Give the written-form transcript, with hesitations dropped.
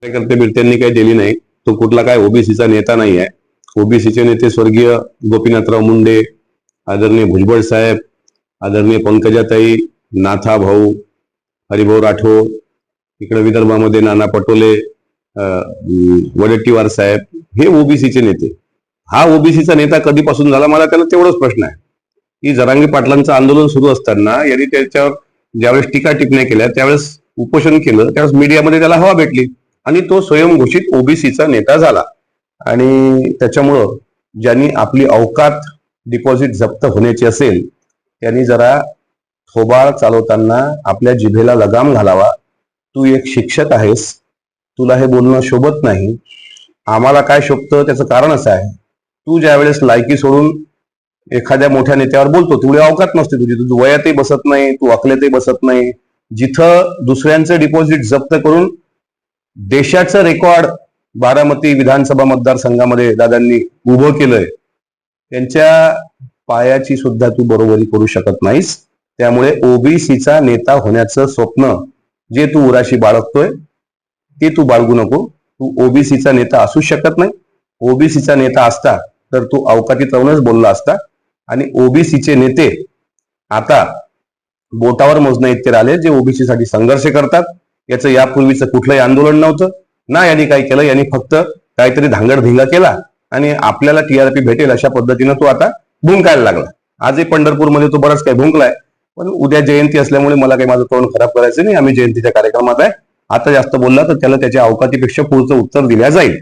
त्यांनी काही दिली नाही. तो कुठला काय ओबीसीचा नेता नाही आहे. ओबीसीचे नेते स्वर्गीय गोपीनाथराव मुंडे, आदरणीय भुजबळ साहेब, आदरणीय पंकजाताई, नाथा भाऊ, हरिभाऊ राठोड, इकडे विदर्भामध्ये नाना पटोले, वडेट्टीवार साहेब, हे ओबीसीचे नेते. हा ओबीसीचा नेता कधीपासून झाला, मला त्याला तेवढाच प्रश्न आहे की जरांगे पाटलांचं आंदोलन सुरू असताना यांनी त्याच्यावर ज्यावेळेस टीका टिप्पण्या केल्या, त्यावेळेस उपोषण केलं, त्यावेळेस मीडियामध्ये त्याला हवा भेटली आणि तो स्वयंघोषित ओबीसीचा नेता झाला. आणि त्याच्यामुळं ज्यांनी आपली औकात डिपॉझिट जप्त होण्याची असेल त्यांनी जरा थोबाळ चालवताना आपल्या जिभेला लगाम घालावा. तू एक शिक्षक आहेस, तुला हे बोलणं शोभत नाही. आम्हाला काय शोभतं त्याचं कारण असं आहे, तू ज्या वेळेस लायकी सोडून एखाद्या मोठ्या नेत्यावर बोलतो तेवढी अवकात नसते तुझी. तू वयातही बसत नाही, तू अकलेतही बसत नाही. जिथं दुसऱ्यांचं डिपॉझिट जप्त करून देशाचं रेकॉर्ड बारामती विधानसभा मतदारसंघामध्ये दादांनी उभं केलंय, त्यांच्या पायाची सुद्धा तू बरोबरी करू शकत नाहीस. त्यामुळे ओबीसीचा नेता होण्याचं स्वप्न जे तू उराशी बाळगतोय ते तू बाळगू नको. तू ओबीसीचा नेता असू शकत नाही. ओबीसीचा नेता असता तर तू अवकातीत राहूनच बोलला असता. आणि ओबीसीचे नेते आता बोटावर मोजण्या इतके राहिले जे ओबीसी साठी संघर्ष करतात. याचं यापूर्वीचं कुठलंही आंदोलन नव्हतं ना. यांनी काय केलं, यांनी फक्त काहीतरी धांगडधिंगा केला आणि आपल्याला टीआरपी भेटेल अशा पद्धतीनं तो आता भुंकायला लागला. आजही पंढरपूरमध्ये तो बराच काही भुंकलाय, पण उद्या जयंती असल्यामुळे मला काही माझं तोंड खराब करायचं नाही. आम्ही जयंतीच्या कार्यक्रमात आहे. आता जास्त बोलला तर त्याला त्याच्या अवकातीपेक्षा पुढचं उत्तर दिल्या जाईल.